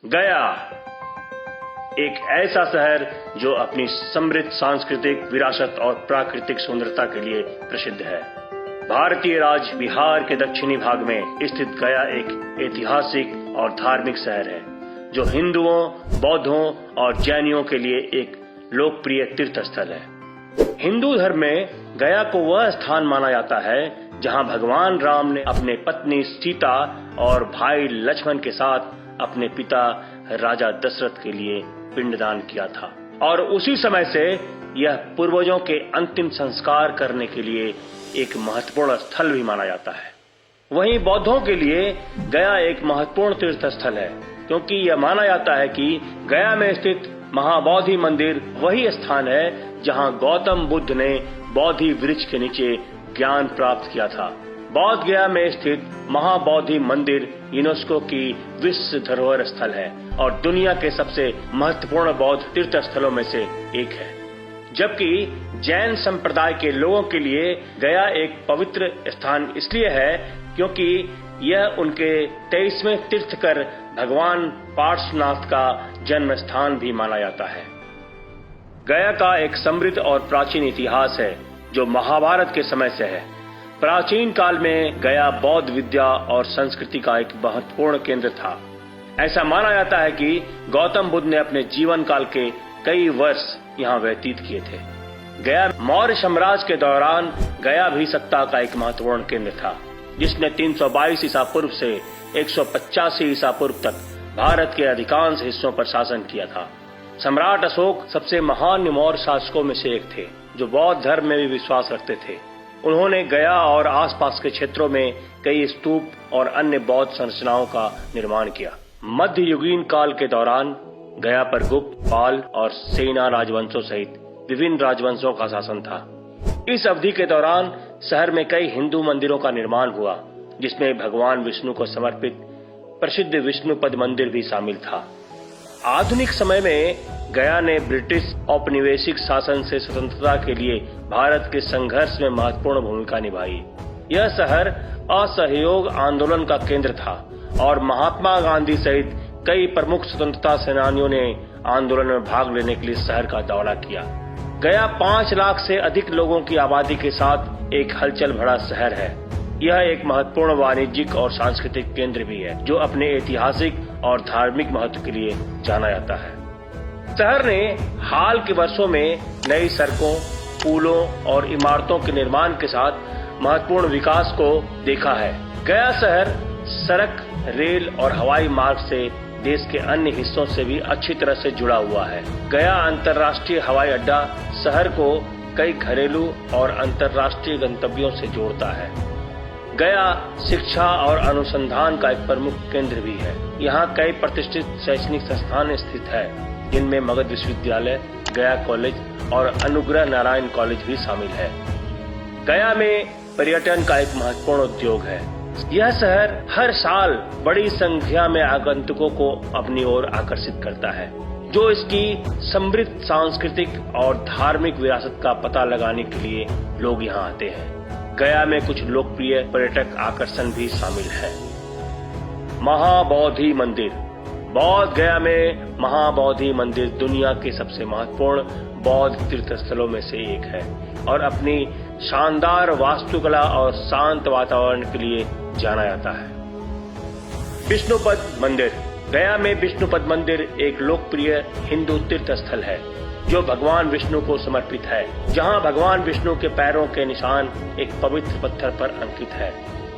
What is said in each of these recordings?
गया एक ऐसा शहर जो अपनी समृद्ध सांस्कृतिक विरासत और प्राकृतिक सुंदरता के लिए प्रसिद्ध है। भारतीय राज्य बिहार के दक्षिणी भाग में स्थित गया एक ऐतिहासिक और धार्मिक शहर है जो हिंदुओं, बौद्धों और जैनियों के लिए एक लोकप्रिय तीर्थ स्थल है। हिंदू धर्म में गया को वह स्थान माना जाता है जहां भगवान राम ने अपने पत्नी सीता और भाई लक्ष्मण के साथ अपने पिता राजा दशरथ के लिए पिंडदान किया था और उसी समय से यह पूर्वजों के अंतिम संस्कार करने के लिए एक महत्वपूर्ण स्थल भी माना जाता है। वहीं बौद्धों के लिए गया एक महत्वपूर्ण तीर्थ स्थल है क्योंकि यह माना जाता है कि गया में स्थित महाबोधि मंदिर वही स्थान है जहां गौतम बुद्ध ने बोधि वृक्ष के नीचे ज्ञान प्राप्त किया था। बौद्ध गया में स्थित महाबोधि मंदिर यूनेस्को की विश्व धरोहर स्थल है और दुनिया के सबसे महत्वपूर्ण बौद्ध तीर्थ स्थलों में से एक है। जबकि जैन संप्रदाय के लोगों के लिए गया एक पवित्र स्थान इसलिए है क्योंकि यह उनके 23वें तीर्थकर भगवान पार्श्वनाथ का जन्म स्थान भी माना जाता है। गया का एक समृद्ध और प्राचीन इतिहास है जो महाभारत के समय से है। प्राचीन काल में गया बौद्ध विद्या और संस्कृति का एक महत्वपूर्ण केंद्र था। ऐसा माना जाता है कि गौतम बुद्ध ने अपने जीवन काल के कई वर्ष यहाँ व्यतीत किए थे। गया मौर्य साम्राज्य के दौरान गया भी सत्ता का एक महत्वपूर्ण केंद्र था जिसने 322 ईसा पूर्व से 185 ईसा पूर्व तक भारत के अधिकांश हिस्सों पर शासन किया था। सम्राट अशोक सबसे महान मौर्य शासकों में से एक थे जो बौद्ध धर्म में भी विश्वास रखते थे। उन्होंने गया और आसपास के क्षेत्रों में कई स्तूप और अन्य बौद्ध संरचनाओं का निर्माण किया। मध्ययुगीन काल के दौरान गया पर गुप्त, पाल और सेना राजवंशों सहित विभिन्न राजवंशों का शासन था। इस अवधि के दौरान शहर में कई हिंदू मंदिरों का निर्माण हुआ जिसमें भगवान विष्णु को समर्पित प्रसिद्ध विष्णुपद मंदिर भी शामिल था। आधुनिक समय में गया ने ब्रिटिश औपनिवेशिक शासन से स्वतंत्रता के लिए भारत के संघर्ष में महत्वपूर्ण भूमिका निभाई। यह शहर असहयोग आंदोलन का केंद्र था और महात्मा गांधी सहित कई प्रमुख स्वतंत्रता सेनानियों ने आंदोलन में भाग लेने के लिए शहर का दौरा किया। गया 5 लाख से अधिक लोगों की आबादी के साथ एक हलचल भरा शहर है। यह एक महत्वपूर्ण वाणिज्यिक और सांस्कृतिक केंद्र भी है जो अपने ऐतिहासिक और धार्मिक महत्व के लिए जाना जाता है। शहर ने हाल के वर्षों में नई सड़कों, पुलों और इमारतों के निर्माण के साथ महत्वपूर्ण विकास को देखा है। गया शहर सड़क, रेल और हवाई मार्ग से देश के अन्य हिस्सों से भी अच्छी तरह से जुड़ा हुआ है। गया अंतर्राष्ट्रीय हवाई अड्डा शहर को कई घरेलू और अंतर्राष्ट्रीय गंतव्यों से जोड़ता है। गया शिक्षा और अनुसंधान का एक प्रमुख केंद्र भी है। यहाँ कई प्रतिष्ठित शैक्षणिक संस्थान स्थित है जिनमें मगध विश्वविद्यालय, गया कॉलेज और अनुग्रह नारायण कॉलेज भी शामिल है। गया में पर्यटन का एक महत्वपूर्ण उद्योग है। यह शहर हर साल बड़ी संख्या में आगंतुकों को अपनी ओर आकर्षित करता है जो इसकी समृद्ध सांस्कृतिक और धार्मिक विरासत का पता लगाने के लिए लोग यहाँ आते हैं। गया में कुछ लोकप्रिय पर्यटक आकर्षण भी शामिल है। महाबोधि मंदिर। बौद्ध गया में महाबोधि मंदिर दुनिया के सबसे महत्वपूर्ण बौद्ध तीर्थ स्थलों में से एक है और अपनी शानदार वास्तुकला और शांत वातावरण के लिए जाना जाता है। विष्णुपद मंदिर। गया में विष्णुपद मंदिर एक लोकप्रिय हिंदू तीर्थ स्थल है जो भगवान विष्णु को समर्पित है, जहां भगवान विष्णु के पैरों के निशान एक पवित्र पत्थर पर अंकित है।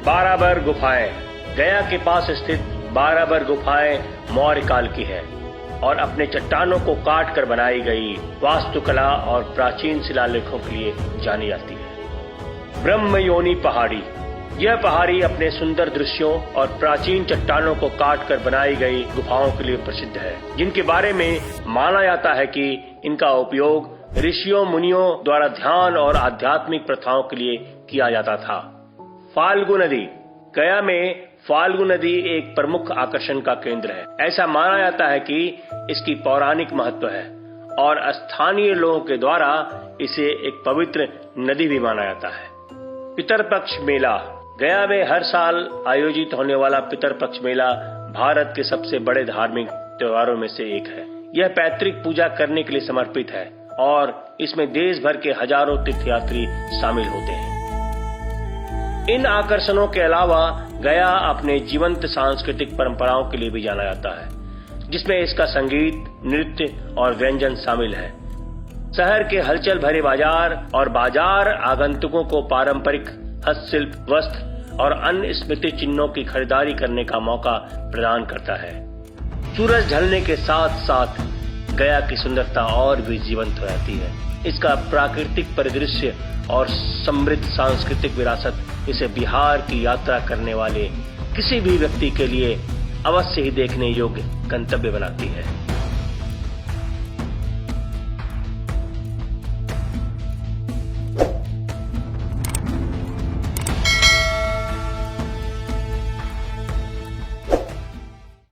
बाराबर गुफाएं। गया के पास स्थित बाराबर गुफाएं मौर्य काल की है और अपने चट्टानों को काट कर बनाई गई वास्तुकला और प्राचीन शिलालेखों के लिए जानी जाती है। ब्रह्मयोनि पहाड़ी। यह पहाड़ी अपने सुंदर दृश्यों और प्राचीन चट्टानों को काट कर बनाई गई गुफाओं के लिए प्रसिद्ध है जिनके बारे में माना जाता है कि इनका उपयोग ऋषियों मुनियों द्वारा ध्यान और आध्यात्मिक प्रथाओं के लिए किया जाता था। फाल्गु नदी। गया में फाल्गु नदी एक प्रमुख आकर्षण का केंद्र है। ऐसा माना जाता है कि इसकी पौराणिक महत्व है और स्थानीय लोगों के द्वारा इसे एक पवित्र नदी भी माना जाता है। पितरपक्ष मेला। गया में हर साल आयोजित होने वाला पितरपक्ष मेला भारत के सबसे बड़े धार्मिक त्योहारों में से एक है। यह पैतृक पूजा करने के लिए समर्पित है और इसमें देश भर के हजारों तीर्थयात्री शामिल होते हैं। इन आकर्षणों के अलावा गया अपने जीवंत सांस्कृतिक परंपराओं के लिए भी जाना जाता है, जिसमें इसका संगीत, नृत्य और व्यंजन शामिल है। शहर के हलचल भरे बाजार और बाजार आगंतुकों को पारंपरिक हस्तशिल्प, वस्त्र और अन्य स्मृति चिन्हों की खरीदारी करने का मौका प्रदान करता है। सूरज ढलने के साथ साथ गया की सुंदरता और भी जीवंत हो जाती है। इसका प्राकृतिक परिदृश्य और समृद्ध सांस्कृतिक विरासत इसे बिहार की यात्रा करने वाले किसी भी व्यक्ति के लिए अवश्य ही देखने योग्य गंतव्य बनाती है।